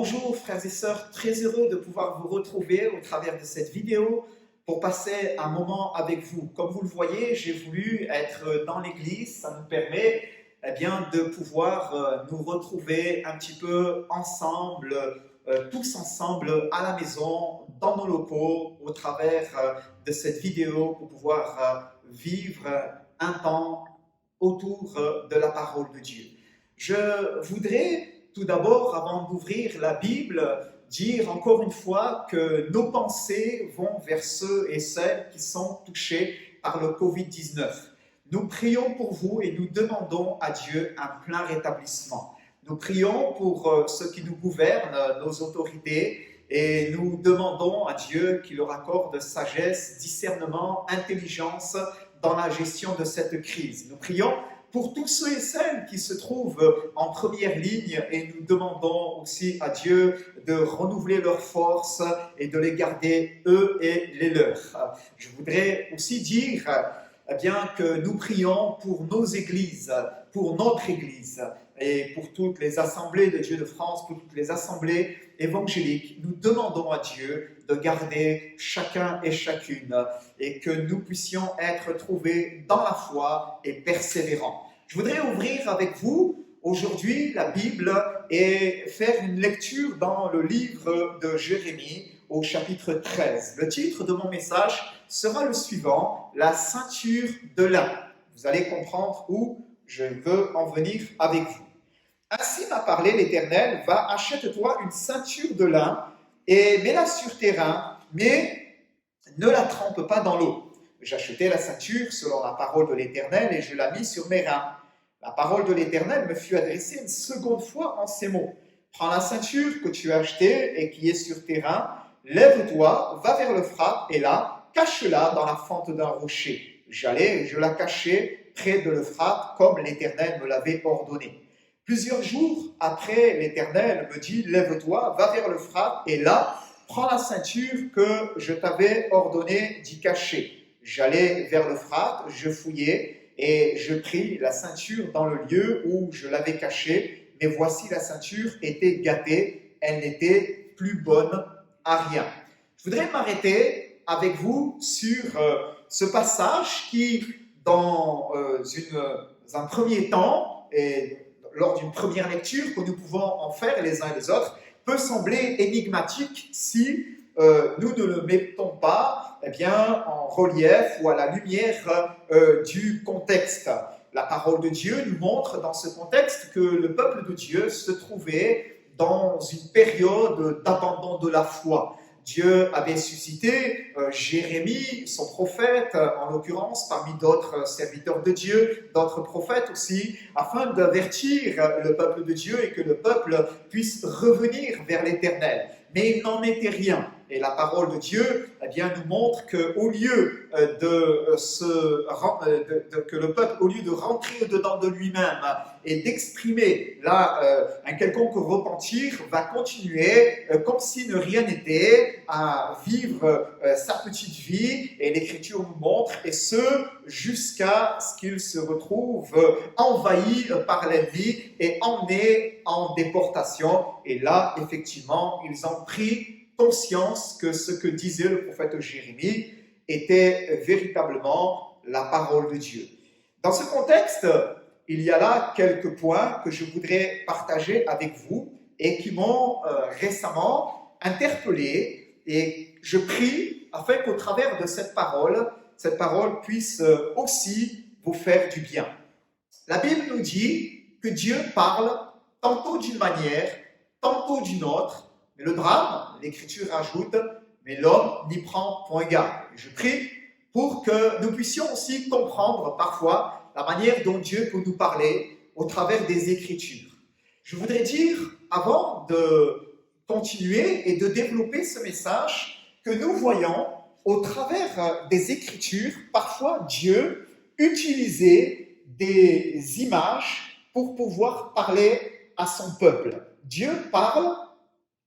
Bonjour frères et sœurs, très heureux de pouvoir vous retrouver au travers de cette vidéo pour passer un moment avec vous. Comme vous le voyez, j'ai voulu être dans l'église, ça nous permet de pouvoir nous retrouver un petit peu ensemble, tous ensemble à la maison, dans nos locaux, au travers de cette vidéo pour pouvoir vivre un temps autour de la parole de Dieu. Je voudrais tout d'abord, avant d'ouvrir la Bible, dire encore une fois que nos pensées vont vers ceux et celles qui sont touchés par le Covid-19. Nous prions pour vous et nous demandons à Dieu un plein rétablissement. Nous prions pour ceux qui nous gouvernent, nos autorités, et nous demandons à Dieu qu'il leur accorde sagesse, discernement, intelligence dans la gestion de cette crise. Nous prions pour tous ceux et celles qui se trouvent en première ligne et nous demandons aussi à Dieu de renouveler leurs forces et de les garder eux et les leurs. Je voudrais aussi dire que nous prions pour nos églises, pour notre église et pour toutes les assemblées de Dieu de France, pour toutes les assemblées évangéliques. Nous demandons à Dieu de garder chacun et chacune et que nous puissions être trouvés dans la foi et persévérants. Je voudrais ouvrir avec vous aujourd'hui la Bible et faire une lecture dans le livre de Jérémie au chapitre 13. Le titre de mon message sera le suivant, la ceinture de lin. Vous allez comprendre où je veux en venir avec vous. Ainsi m'a parlé l'Éternel, va, achète-toi une ceinture de lin et mets-la sur tes reins, mais ne la trempe pas dans l'eau. J'achetai la ceinture selon la parole de l'Éternel et je la mis sur mes reins. La parole de l'Éternel me fut adressée une seconde fois en ces mots. Prends la ceinture que tu as achetée et qui est sur tes reins, lève-toi, va vers l'Euphrate et là, cache-la dans la fente d'un rocher. J'allai et je la cachai près de l'Euphrate comme l'Éternel me l'avait ordonné. Plusieurs jours après, l'Éternel me dit, lève-toi, va vers l'Euphrate et là, prends la ceinture que je t'avais ordonné d'y cacher. J'allai vers l'Euphrate, je fouillai et je pris la ceinture dans le lieu où je l'avais cachée, mais voici la ceinture était gâtée, elle n'était plus bonne à rien. Je voudrais m'arrêter avec vous sur ce passage qui, dans un premier temps, et lors d'une première lecture que nous pouvons en faire les uns et les autres, peut sembler énigmatique si nous ne le mettons pas en relief ou à la lumière du contexte. La parole de Dieu nous montre dans ce contexte que le peuple de Dieu se trouvait dans une période d'abandon de la foi. Dieu avait suscité Jérémie, son prophète, en l'occurrence, parmi d'autres serviteurs de Dieu, d'autres prophètes aussi, afin d'avertir le peuple de Dieu et que le peuple puisse revenir vers l'Éternel. Mais il n'en était rien. Et la parole de Dieu nous montre qu'au lieu que le peuple, au lieu de rentrer dedans de lui-même et d'exprimer un quelconque repentir, va continuer comme si ne rien n'était à vivre sa petite vie. Et l'Écriture nous montre, et ce, jusqu'à ce qu'il se retrouve envahi par l'ennemi et emmené en déportation. Et là, effectivement, ils ont pris conscience que ce que disait le prophète Jérémie était véritablement la parole de Dieu. Dans ce contexte, il y a là quelques points que je voudrais partager avec vous et qui m'ont récemment interpellé, et je prie afin qu'au travers de cette parole puisse aussi vous faire du bien. La Bible nous dit que Dieu parle tantôt d'une manière, tantôt d'une autre, mais le drame, l'Écriture ajoute, mais l'homme n'y prend point garde. Je prie pour que nous puissions aussi comprendre parfois la manière dont Dieu peut nous parler au travers des Écritures. Je voudrais dire, avant de continuer et de développer ce message, que nous voyons au travers des Écritures, parfois Dieu utilisait des images pour pouvoir parler à son peuple. Dieu parle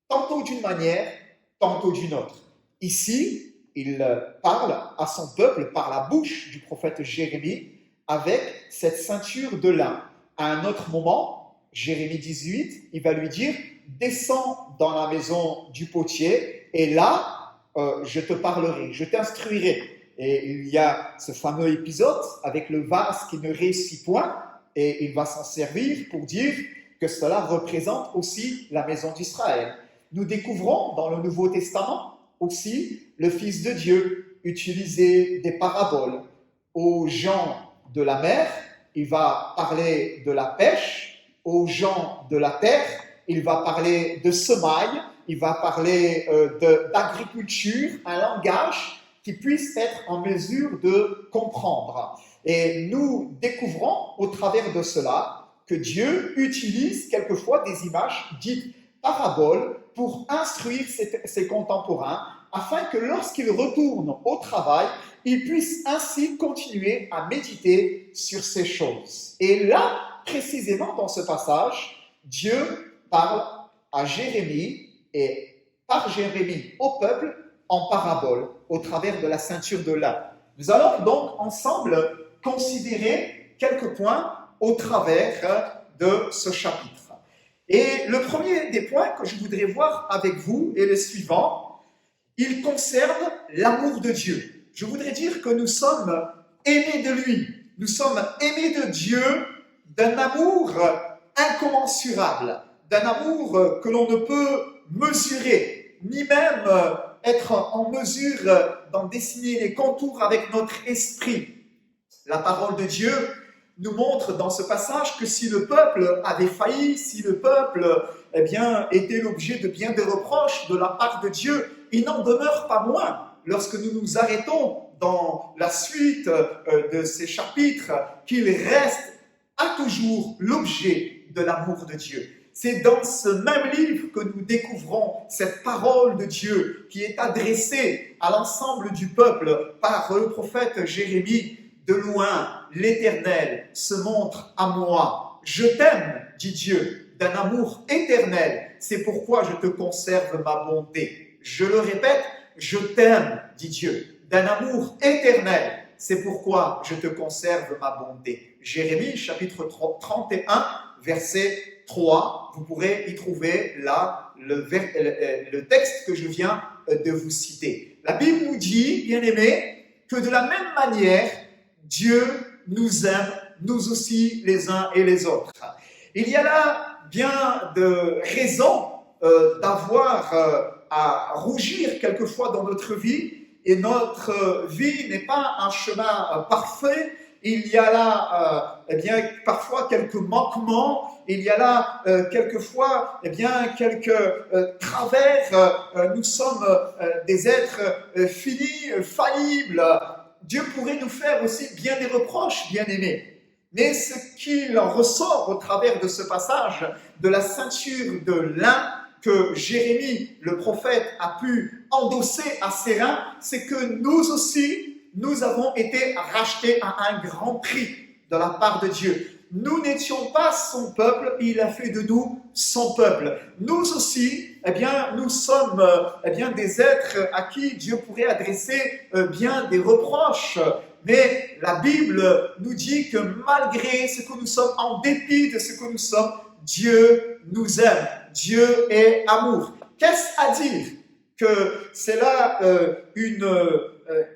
tantôt d'une manière, tantôt d'une autre. Ici, il parle à son peuple par la bouche du prophète Jérémie avec cette ceinture de lin. À un autre moment, Jérémie 18, il va lui dire « descends dans la maison du potier et là, je te parlerai, je t'instruirai. Et il y a ce fameux épisode avec le vase qui ne réussit point et il va s'en servir pour dire que cela représente aussi la maison d'Israël. Nous découvrons dans le Nouveau Testament aussi le Fils de Dieu utiliser des paraboles aux gens de la mer. Il va parler de la pêche, aux gens de la terre, il va parler de semailles, il va parler d'agriculture, un langage qui puisse être en mesure de comprendre. Et nous découvrons au travers de cela que Dieu utilise quelquefois des images dites paraboles pour instruire ses contemporains afin que lorsqu'ils retournent au travail, ils puissent ainsi continuer à méditer sur ces choses. Et là, précisément dans ce passage, Dieu parle à Jérémie et par Jérémie au peuple en parabole au travers de la ceinture de lin. Nous allons donc ensemble considérer quelques points au travers de ce chapitre. Et le premier des points que je voudrais voir avec vous est le suivant. Il concerne l'amour de Dieu. Je voudrais dire que nous sommes aimés de lui. Nous sommes aimés de Dieu d'un amour incommensurable, d'un amour que l'on ne peut mesurer, ni même être en mesure d'en dessiner les contours avec notre esprit. La parole de Dieu nous montre dans ce passage que si le peuple avait failli, si le peuple était l'objet de bien des reproches de la part de Dieu, il n'en demeure pas moins. Lorsque nous nous arrêtons dans la suite de ces chapitres, qu'il reste à toujours l'objet de l'amour de Dieu. C'est dans ce même livre que nous découvrons cette parole de Dieu qui est adressée à l'ensemble du peuple par le prophète Jérémie. De loin, l'Éternel se montre à moi. Je t'aime, dit Dieu, d'un amour éternel. C'est pourquoi je te conserve ma bonté. Je le répète, je t'aime, dit Dieu, d'un amour éternel. C'est pourquoi je te conserve ma bonté. Jérémie, chapitre 31, verset 3. Vous pourrez y trouver là le texte que je viens de vous citer. La Bible nous dit, bien aimés, que de la même manière, Dieu nous aime, nous aussi, les uns et les autres. Il y a là bien de raisons d'avoir à rougir quelquefois dans notre vie, et notre vie n'est pas un chemin parfait. Il y a là parfois quelques manquements, il y a là quelquefois quelques travers. Nous sommes des êtres finis, faillibles. Dieu pourrait nous faire aussi bien des reproches, bien-aimés. Mais ce qu'il en ressort au travers de ce passage, de la ceinture de lin que Jérémie, le prophète, a pu endosser à ses reins, c'est que nous aussi, nous avons été rachetés à un grand prix de la part de Dieu. Nous n'étions pas son peuple, il a fait de nous son peuple. Nous aussi, nous sommes des êtres à qui Dieu pourrait adresser des reproches. Mais la Bible nous dit que malgré ce que nous sommes, en dépit de ce que nous sommes, Dieu nous aime. Dieu est amour. Qu'est-ce à dire? Que c'est là une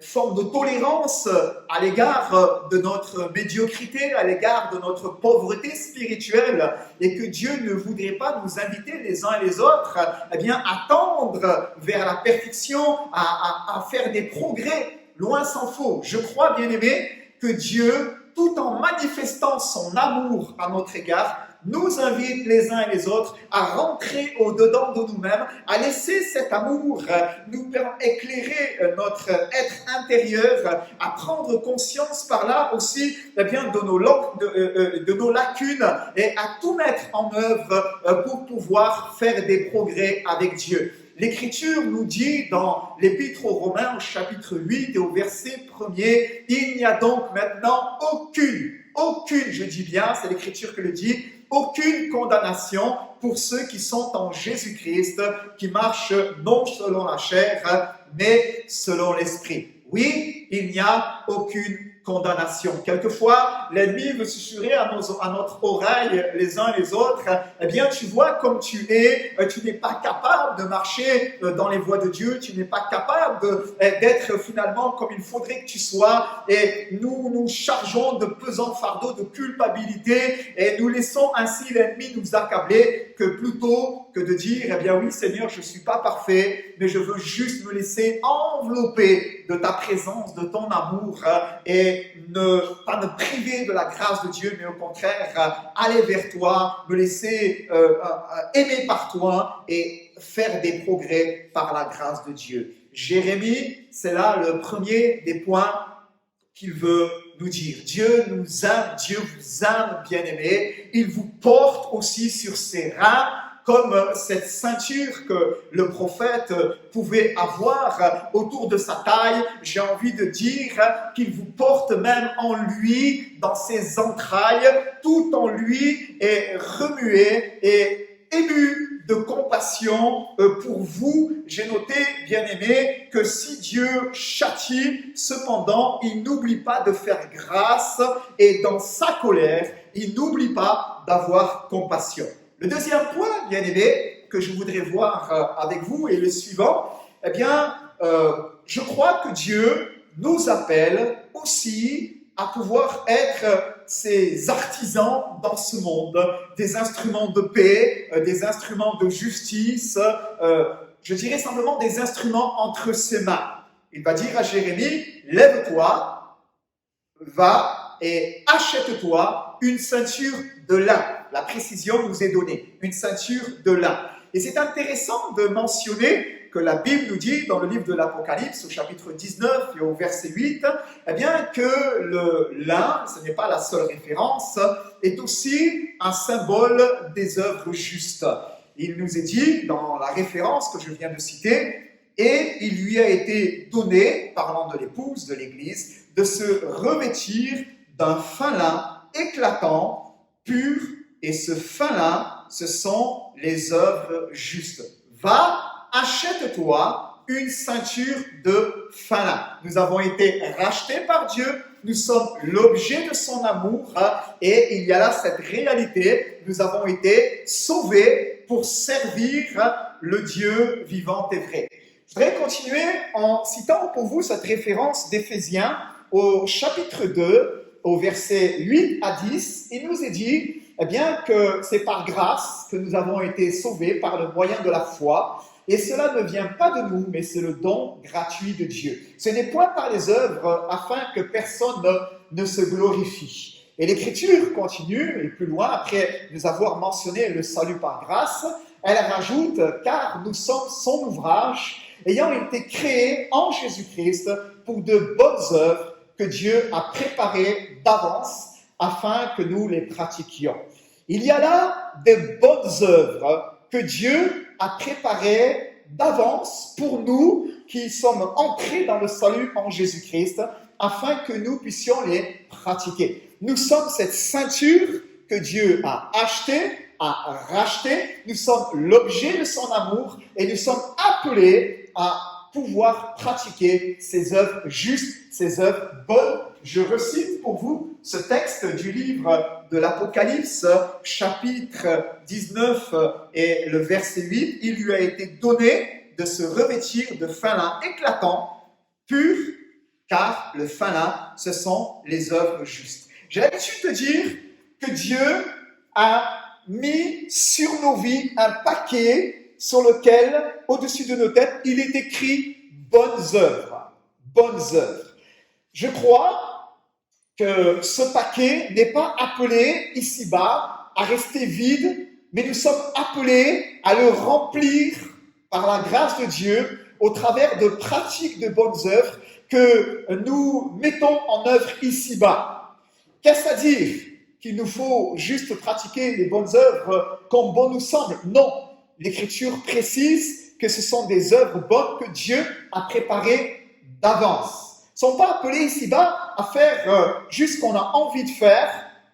forme de tolérance à l'égard de notre médiocrité, à l'égard de notre pauvreté spirituelle, et que Dieu ne voudrait pas nous inviter les uns et les autres à tendre vers la perfection, à faire des progrès, loin s'en faut. Je crois, bien-aimés, que Dieu, tout en manifestant son amour à notre égard, nous invite les uns et les autres à rentrer au-dedans de nous-mêmes, à laisser cet amour nous éclairer notre être intérieur, à prendre conscience par là aussi de nos lacunes et à tout mettre en œuvre pour pouvoir faire des progrès avec Dieu. L'Écriture nous dit dans l'Épître aux Romains au chapitre 8 et au verset 1er, « Il n'y a donc maintenant aucune, je dis bien, c'est l'Écriture qui le dit, aucune condamnation pour ceux qui sont en Jésus-Christ, qui marchent non selon la chair, mais selon l'Esprit. » Oui, il n'y a aucune condamnation. Quelquefois, l'ennemi veut susurrer à notre oreille les uns les autres, eh bien, tu vois comme tu es, tu n'es pas capable de marcher dans les voies de Dieu, tu n'es pas capable d'être finalement comme il faudrait que tu sois, et nous nous chargeons de pesants fardeaux de culpabilité, et nous laissons ainsi l'ennemi nous accabler, que plutôt que de dire, eh bien oui Seigneur, je ne suis pas parfait, mais je veux juste me laisser envelopper de ta présence, de ton amour, et pas me priver de la grâce de Dieu, mais au contraire, aller vers toi, me laisser aimer par toi et faire des progrès par la grâce de Dieu. Jérémie, c'est là le premier des points qu'il veut nous dire. Dieu nous aime, Dieu vous aime, bien-aimés. Il vous porte aussi sur ses reins, comme cette ceinture que le prophète pouvait avoir autour de sa taille. J'ai envie de dire qu'il vous porte même en lui, dans ses entrailles, tout en lui est remué et ému de compassion pour vous. J'ai noté, bien-aimés, que si Dieu châtie, cependant, il n'oublie pas de faire grâce, et dans sa colère, il n'oublie pas d'avoir compassion. Le deuxième point, bien-aimés, que je voudrais voir avec vous est le suivant. Eh bien, je crois que Dieu nous appelle aussi à pouvoir être ces artisans dans ce monde, des instruments de paix, des instruments de justice, je dirais simplement des instruments entre ses mains. Il va dire à Jérémie, lève-toi, va et achète-toi une ceinture de lin. La précision nous est donnée, une ceinture de lin. Et c'est intéressant de mentionner que la Bible nous dit dans le livre de l'Apocalypse, au chapitre 19 et au verset 8, eh bien que le lin, ce n'est pas la seule référence, est aussi un symbole des œuvres justes. Il nous est dit dans la référence que je viens de citer, et il lui a été donné, parlant de l'épouse de l'Église, de se revêtir d'un fin lin éclatant, pur, et ce fin lin, ce sont les œuvres justes. Va, achète-toi une ceinture de fin lin. Nous avons été rachetés par Dieu, nous sommes l'objet de son amour, et il y a là cette réalité, nous avons été sauvés pour servir le Dieu vivant et vrai. Je voudrais continuer en citant pour vous cette référence d'Éphésiens au chapitre 2, au verset 8 à 10. Il nous est dit, eh bien, que c'est par grâce que nous avons été sauvés par le moyen de la foi. Et cela ne vient pas de nous, mais c'est le don gratuit de Dieu. Ce n'est point par les œuvres afin que personne ne se glorifie. Et l'Écriture continue, et plus loin, après nous avoir mentionné le salut par grâce, elle rajoute, car nous sommes son ouvrage, ayant été créés en Jésus-Christ pour de bonnes œuvres que Dieu a préparées d'avance afin que nous les pratiquions. Il y a là des bonnes œuvres que Dieu a préparées d'avance pour nous qui sommes entrés dans le salut en Jésus-Christ afin que nous puissions les pratiquer. Nous sommes cette ceinture que Dieu a achetée, a rachetée. Nous sommes l'objet de son amour et nous sommes appelés à pouvoir pratiquer ces œuvres justes, ces œuvres bonnes. Je recite pour vous ce texte du livre de l'Apocalypse, chapitre 19 et le verset 8. Il lui a été donné de se revêtir de fin lin éclatant, pur, car le fin lin, ce sont les œuvres justes. J'ai l'habitude de dire que Dieu a mis sur nos vies un paquet sur lequel, au-dessus de nos têtes, il est écrit « bonnes œuvres ». Bonnes œuvres. Je crois que ce paquet n'est pas appelé ici-bas à rester vide, mais nous sommes appelés à le remplir par la grâce de Dieu au travers de pratiques de bonnes œuvres que nous mettons en œuvre ici-bas. Qu'est-ce à dire? Qu'il nous faut juste pratiquer les bonnes œuvres comme bon nous semble? Non. L'Écriture précise que ce sont des œuvres bonnes que Dieu a préparées d'avance. Ils ne sont pas appelés ici-bas à faire juste ce qu'on a envie de faire,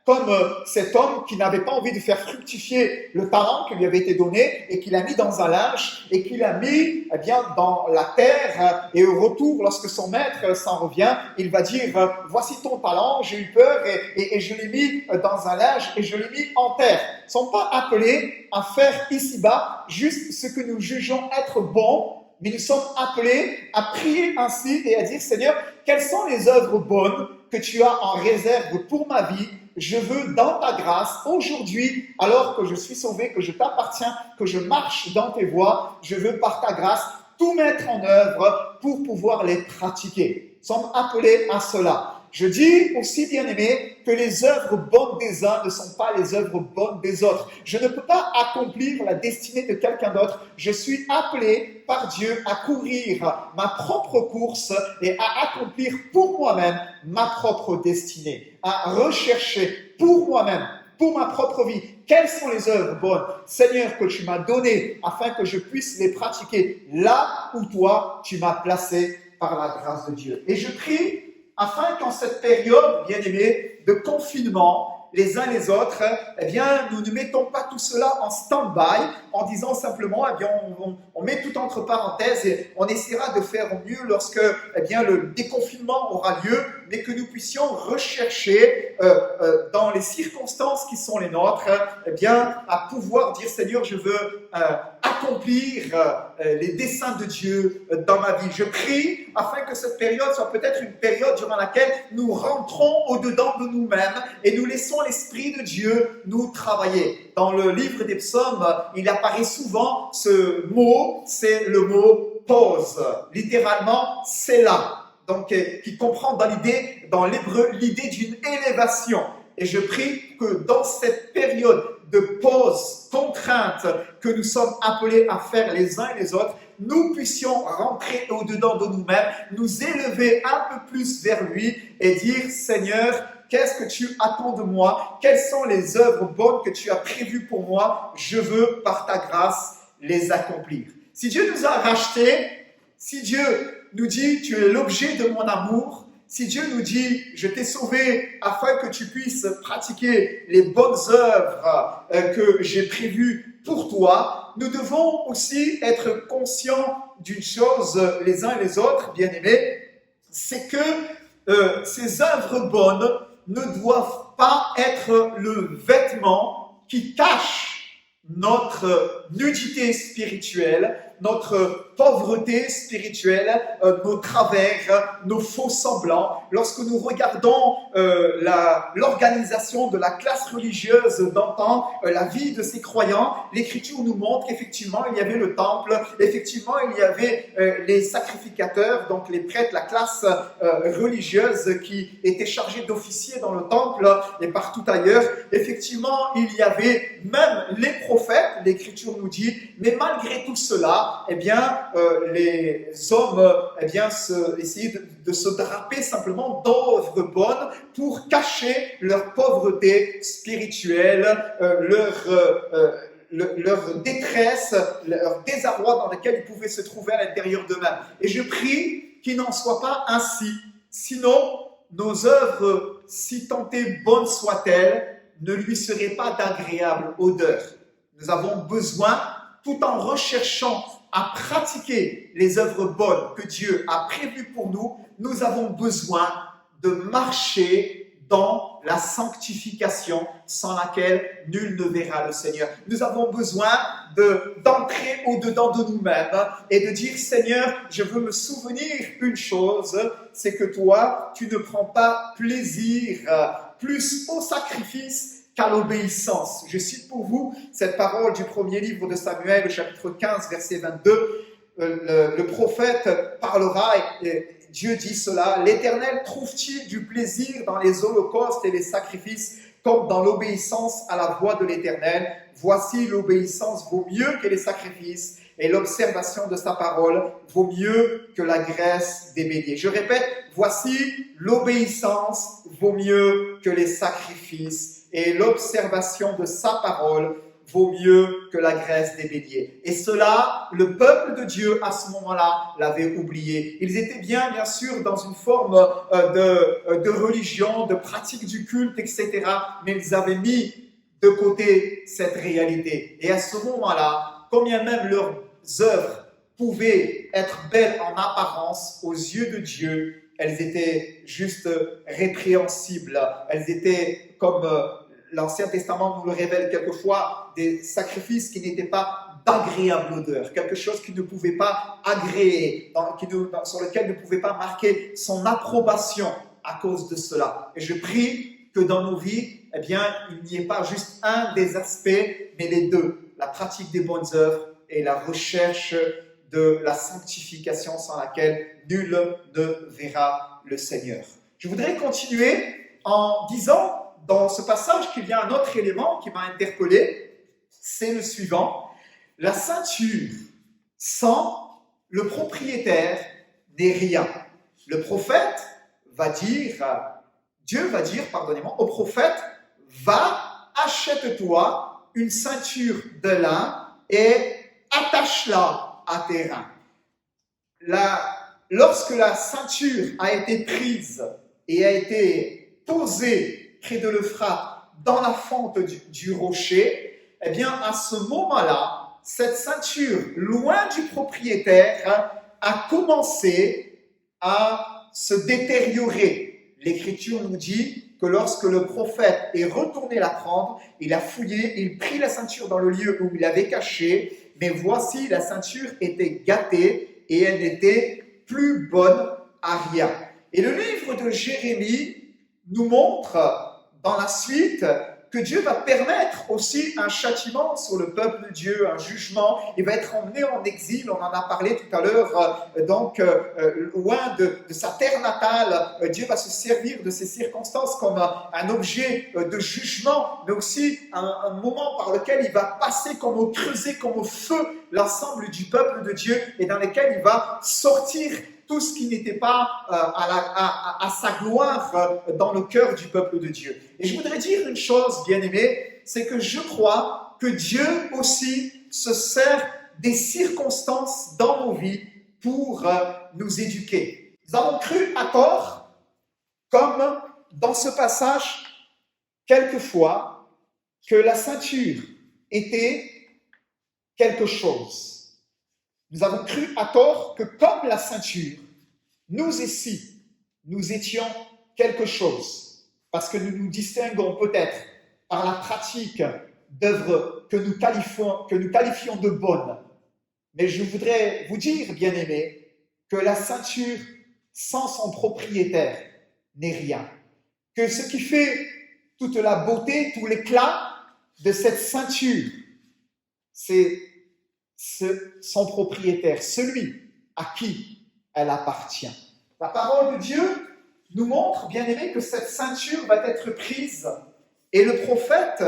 comme cet homme qui n'avait pas envie de faire fructifier le talent qui lui avait été donné et qu'il a mis dans un linge et qu'il a mis dans la terre. Et au retour, lorsque son maître s'en revient, il va dire « Voici ton talent, j'ai eu peur et je l'ai mis dans un linge et je l'ai mis en terre. » Ils ne sont pas appelés à faire ici-bas juste ce que nous jugeons être bon, mais nous sommes appelés à prier ainsi et à dire « Seigneur, quelles sont les œuvres bonnes que tu as en réserve pour ma vie? Je veux dans ta grâce, aujourd'hui, alors que je suis sauvé, que je t'appartiens, que je marche dans tes voies, je veux par ta grâce tout mettre en œuvre pour pouvoir les pratiquer. » Nous sommes appelés à cela. Je dis aussi, bien-aimés, que les œuvres bonnes des uns ne sont pas les œuvres bonnes des autres. Je ne peux pas accomplir la destinée de quelqu'un d'autre. Je suis appelé par Dieu à courir ma propre course et à accomplir pour moi-même ma propre destinée, à rechercher pour moi-même, pour ma propre vie, quelles sont les œuvres bonnes, Seigneur, que tu m'as données afin que je puisse les pratiquer là où toi, tu m'as placé par la grâce de Dieu. Et je prie afin qu'en cette période, bien-aimés, de confinement, les uns les autres, nous ne mettons pas tout cela en stand-by en disant simplement, on met tout entre parenthèses et on essaiera de faire au mieux lorsque, le déconfinement aura lieu, mais que nous puissions rechercher dans les circonstances qui sont les nôtres, à pouvoir dire, Seigneur, je veux accomplir les desseins de Dieu dans ma vie. Je prie afin que cette période soit peut-être une période durant laquelle nous rentrons au-dedans de nous-mêmes et nous laissons l'Esprit de Dieu nous travailler. Dans le livre des psaumes, il apparaît souvent ce mot, c'est le mot pause. Littéralement, c'est là. Donc, qui comprend dans l'hébreu l'idée d'une élévation. Et je prie que dans cette période de pause contrainte que nous sommes appelés à faire les uns et les autres, nous puissions rentrer au-dedans de nous-mêmes, nous élever un peu plus vers lui et dire, Seigneur, qu'est-ce que tu attends de moi? Quelles sont les œuvres bonnes que tu as prévues pour moi? Je veux, par ta grâce, les accomplir. Si Dieu nous a rachetés, si Dieu nous dit, tu es l'objet de mon amour, si Dieu nous dit, je t'ai sauvé afin que tu puisses pratiquer les bonnes œuvres que j'ai prévues pour toi, nous devons aussi être conscients d'une chose, les uns et les autres, bien-aimés, c'est que ces œuvres bonnes ne doivent pas être le vêtement qui cache notre nudité spirituelle, notre pauvreté spirituelle, nos travers, nos faux semblants. Lorsque nous regardons l'organisation de la classe religieuse d'antan, la vie de ces croyants, l'Écriture nous montre qu'effectivement il y avait le temple, effectivement il y avait les sacrificateurs, donc les prêtres, la classe religieuse qui était chargée d'officier dans le temple et partout ailleurs. Effectivement, il y avait même les prophètes, l'Écriture nous dit, mais malgré tout cela, les hommes essayaient de se draper simplement d'œuvres bonnes pour cacher leur pauvreté spirituelle, leur détresse, leur désarroi dans lequel ils pouvaient se trouver à l'intérieur d'eux-mêmes. Et je prie qu'il n'en soit pas ainsi. Sinon, nos œuvres, si tentées bonnes soient-elles, ne lui seraient pas d'agréable odeur. Nous avons besoin, tout en recherchant à pratiquer les œuvres bonnes que Dieu a prévues pour nous, nous avons besoin de marcher dans la sanctification sans laquelle nul ne verra le Seigneur. Nous avons besoin d'entrer au-dedans de nous-mêmes et de dire, Seigneur, je veux me souvenir une chose, c'est que toi, tu ne prends pas plaisir plus au sacrifice qu'à l'obéissance. Je cite pour vous cette parole du premier livre de Samuel, chapitre 15, verset 22. Le prophète parlera et Dieu dit cela. L'Éternel trouve-t-il du plaisir dans les holocaustes et les sacrifices comme dans l'obéissance à la voix de l'Éternel? Voici, l'obéissance vaut mieux que les sacrifices et l'observation de sa parole vaut mieux que la graisse des béliers. Je répète, voici, l'obéissance vaut mieux que les sacrifices et l'observation de sa parole vaut mieux que la graisse des béliers. Et cela, le peuple de Dieu, à ce moment-là, l'avait oublié. Ils étaient bien sûr, dans une forme de religion, de pratique du culte, etc. Mais ils avaient mis de côté cette réalité. Et à ce moment-là, combien même leurs œuvres pouvaient être belles en apparence aux yeux de Dieu, elles étaient juste répréhensibles. Elles étaient, comme l'Ancien Testament nous le révèle quelquefois, des sacrifices qui n'étaient pas d'agréable odeur, quelque chose qui ne pouvait pas agréer, sur lequel ne pouvait pas marquer son approbation à cause de cela. Et je prie que dans nos vies, eh bien, il n'y ait pas juste un des aspects, mais les deux, la pratique des bonnes œuvres et la recherche de la sanctification sans laquelle nul ne verra le Seigneur. Je voudrais continuer en disant dans ce passage qu'il y a un autre élément qui m'a interpellé, c'est le suivant. La ceinture sans le propriétaire n'est rien. Le prophète va dire, Dieu va dire, pardonnez-moi, au prophète, va, achète-toi une ceinture de lin et attache-la à tes reins. Lorsque la ceinture a été prise et a été posée près de l'Euphrate dans la fente du rocher, eh bien à ce moment-là, cette ceinture, loin du propriétaire, a commencé à se détériorer. L'Écriture nous dit que lorsque le prophète est retourné la prendre, il a fouillé, il prit la ceinture dans le lieu où il l'avait cachée, mais voici, la ceinture était gâtée et elle n'était plus bonne à rien. Et le livre de Jérémie nous montre dans la suite que Dieu va permettre aussi un châtiment sur le peuple de Dieu, un jugement. Il va être emmené en exil, on en a parlé tout à l'heure, loin de sa terre natale. Dieu va se servir de ces circonstances comme un objet de jugement, mais aussi un moment par lequel il va passer comme au creuset, comme au feu, l'ensemble du peuple de Dieu, et dans lequel il va sortir tout ce qui n'était pas à sa gloire dans le cœur du peuple de Dieu. Et je voudrais dire une chose, bien-aimés, c'est que je crois que Dieu aussi se sert des circonstances dans nos vies pour nous éduquer. Nous avons cru à tort, comme dans ce passage, quelquefois, que la ceinture était quelque chose. Nous avons cru à tort que comme la ceinture, nous ici, nous étions quelque chose, parce que nous nous distinguons peut-être par la pratique d'œuvres que nous qualifions de bonnes. Mais je voudrais vous dire, bien-aimés, que la ceinture sans son propriétaire n'est rien. Que ce qui fait toute la beauté, tout l'éclat de cette ceinture, c'est son propriétaire, celui à qui elle appartient. La parole de Dieu nous montre, bien aimé, que cette ceinture va être prise. Et le prophète,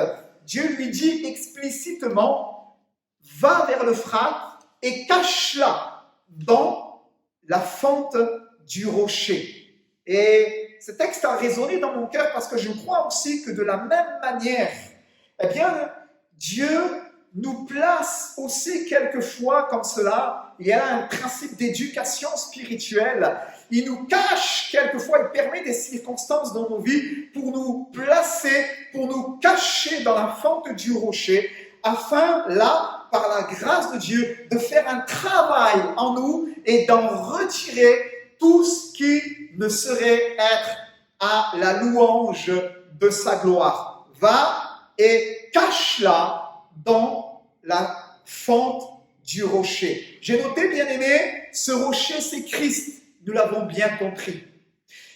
Dieu lui dit explicitement, va vers l'Euphrate et cache-la dans la fente du rocher. Et ce texte a résonné dans mon cœur parce que je crois aussi que de la même manière, eh bien, Dieu nous place aussi quelquefois comme cela. Il y a un principe d'éducation spirituelle. Il nous cache quelquefois, il permet des circonstances dans nos vies pour nous placer, pour nous cacher dans la fente du rocher, afin, là, par la grâce de Dieu, de faire un travail en nous et d'en retirer tout ce qui ne saurait être à la louange de sa gloire. Va et cache-la dans la fente du rocher. J'ai noté, bien aimé, ce rocher, c'est Christ. Nous l'avons bien compris.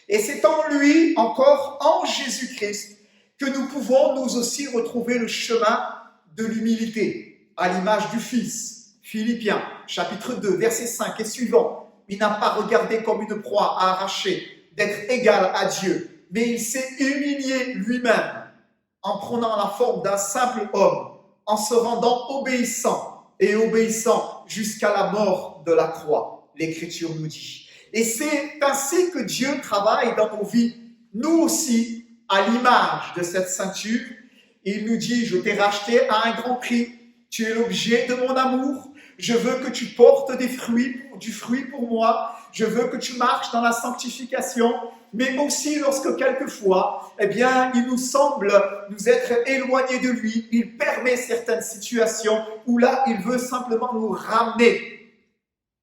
Et c'est en lui, encore en Jésus-Christ, que nous pouvons nous aussi retrouver le chemin de l'humilité, à l'image du Fils. Philippiens, chapitre 2, verset 5 et suivant. Il n'a pas regardé comme une proie à arracher, d'être égal à Dieu, mais il s'est humilié lui-même en prenant la forme d'un simple homme, en se rendant obéissant et obéissant jusqu'à la mort de la croix, l'Écriture nous dit. Et c'est ainsi que Dieu travaille dans nos vies. Nous aussi, à l'image de cette ceinture, Il nous dit, je t'ai racheté à un grand prix. Tu es l'objet de mon amour. Je veux que tu portes du fruit pour moi. Je veux que tu marches dans la sanctification. Mais aussi lorsque quelquefois, il nous semble nous être éloignés de lui. Il permet certaines situations où là, il veut simplement nous ramener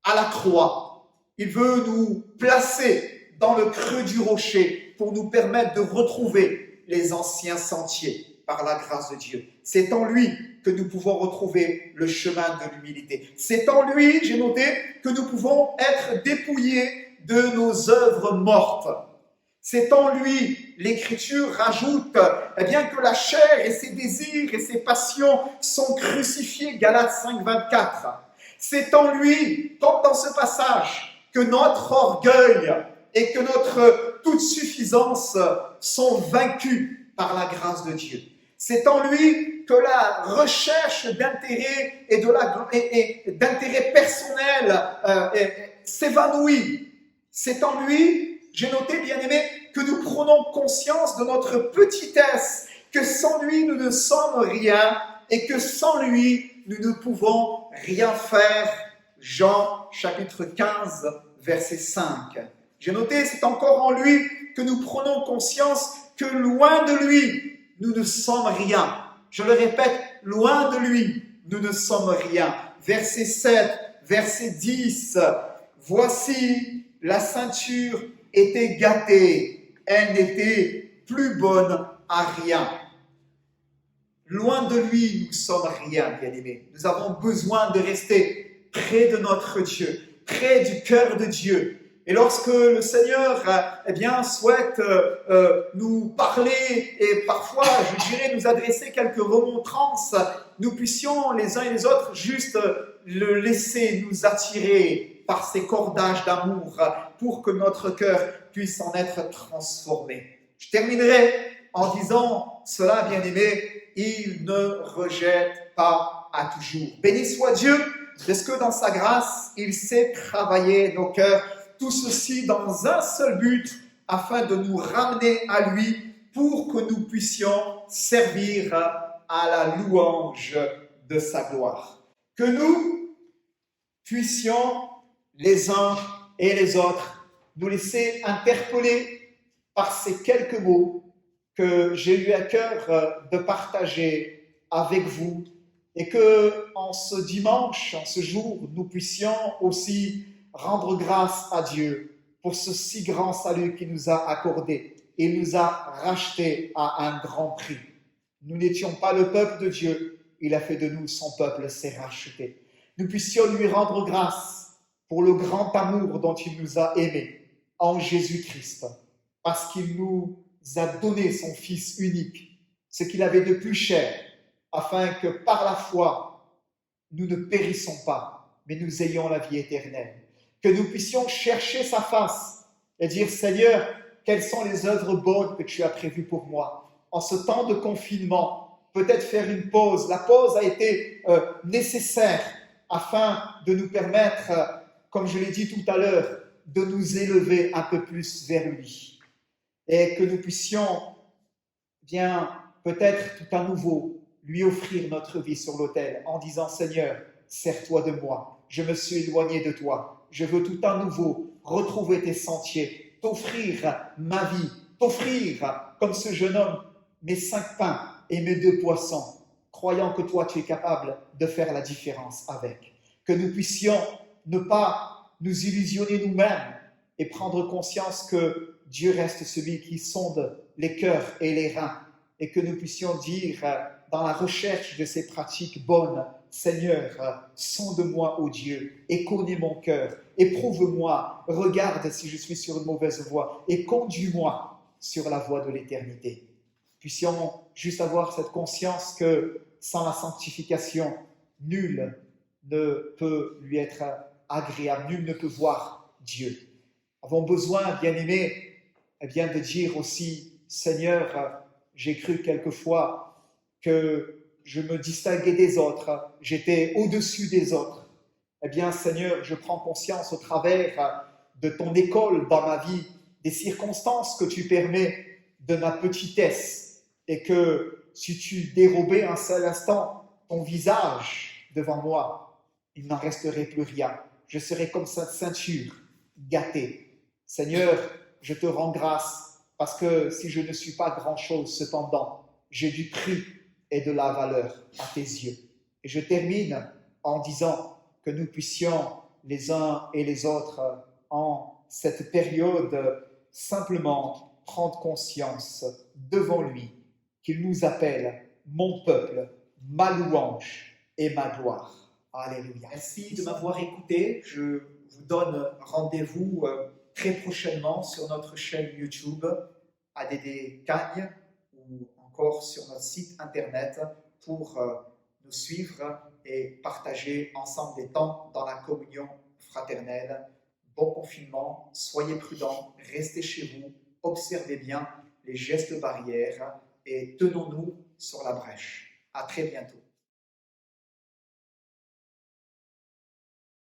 à la croix. Il veut nous placer dans le creux du rocher pour nous permettre de retrouver les anciens sentiers par la grâce de Dieu. C'est en lui que nous pouvons retrouver le chemin de l'humilité. C'est en lui, j'ai noté, que nous pouvons être dépouillés de nos œuvres mortes. C'est en lui, l'Écriture rajoute, que la chair et ses désirs et ses passions sont crucifiés, Galates 5, 24. C'est en lui, comme dans ce passage, que notre orgueil et que notre toute suffisance sont vaincus par la grâce de Dieu. C'est en lui que la recherche d'intérêt d'intérêt personnel s'évanouit. C'est en lui, j'ai noté, bien-aimé, que nous prenons conscience de notre petitesse, que sans lui, nous ne sommes rien et que sans lui, nous ne pouvons rien faire. Jean, chapitre 15, verset 5. J'ai noté, c'est encore en lui que nous prenons conscience que loin de lui, nous ne sommes rien. Je le répète, loin de lui, nous ne sommes rien. Verset 7, verset 10. Voici, la ceinture était gâtée, elle n'était plus bonne à rien. Loin de lui, nous sommes rien, bien-aimés. Nous avons besoin de rester près de notre Dieu, près du cœur de Dieu. Et lorsque le Seigneur souhaite nous parler et parfois, je dirais, nous adresser quelques remontrances, nous puissions les uns et les autres juste le laisser nous attirer par ces cordages d'amour pour que notre cœur puisse en être transformé. Je terminerai en disant cela, bien-aimé, il ne rejette pas à toujours. Béni soit Dieu, parce que dans sa grâce, il sait travailler nos cœurs. Tout ceci dans un seul but, afin de nous ramener à lui pour que nous puissions servir à la louange de sa gloire. Que nous puissions, les uns et les autres, nous laisser interpeller par ces quelques mots que j'ai eu à cœur de partager avec vous et que en ce dimanche, en ce jour, nous puissions aussi rendre grâce à Dieu pour ce si grand salut qu'il nous a accordé. Il nous a rachetés à un grand prix. Nous n'étions pas le peuple de Dieu, il a fait de nous son peuple, s'est racheté. Nous puissions lui rendre grâce pour le grand amour dont il nous a aimés en Jésus-Christ, parce qu'il nous a donné son Fils unique, ce qu'il avait de plus cher, afin que par la foi, nous ne périssons pas, mais nous ayons la vie éternelle. Que nous puissions chercher sa face et dire, Seigneur, quelles sont les œuvres bonnes que tu as prévues pour moi? En ce temps de confinement, peut-être faire une pause. La pause a été nécessaire afin de nous permettre, comme je l'ai dit tout à l'heure, de nous élever un peu plus vers lui. Et que nous puissions, peut-être tout à nouveau, lui offrir notre vie sur l'autel en disant, Seigneur, sers-toi de moi. Je me suis éloigné de toi. Je veux tout à nouveau retrouver tes sentiers, t'offrir ma vie, t'offrir, comme ce jeune homme, mes 5 pains et mes 2 poissons, croyant que toi, tu es capable de faire la différence avec. Que nous puissions ne pas nous illusionner nous-mêmes et prendre conscience que Dieu reste celui qui sonde les cœurs et les reins, et que nous puissions dire dans la recherche de ces pratiques bonnes, Seigneur, sonde-moi, ô Dieu, et connais mon cœur, éprouve-moi, regarde si je suis sur une mauvaise voie, et conduis-moi sur la voie de l'éternité. Puissions juste avoir cette conscience que sans la sanctification, nul ne peut lui être agréable, nul ne peut voir Dieu. Avons besoin, bien-aimés, de dire aussi, Seigneur, j'ai cru quelquefois que je me distinguais des autres, j'étais au-dessus des autres. Seigneur, je prends conscience au travers de ton école dans ma vie, des circonstances que tu permets, de ma petitesse, et que si tu dérobais un seul instant ton visage devant moi, il n'en resterait plus rien. Je serais comme cette ceinture, gâtée. Seigneur, je te rends grâce parce que si je ne suis pas grand-chose, cependant, j'ai du prix et de la valeur à tes yeux. Et je termine en disant que nous puissions les uns et les autres en cette période simplement prendre conscience devant lui qu'il nous appelle mon peuple, ma louange et ma gloire. Alléluia. Merci de m'avoir écouté. Je vous donne rendez-vous très prochainement sur notre chaîne YouTube ADD Cagne ou encore sur notre site internet pour nous suivre et partager ensemble des temps dans la communion fraternelle. Bon confinement, soyez prudents, restez chez vous, observez bien les gestes barrières et tenons-nous sur la brèche. À très bientôt.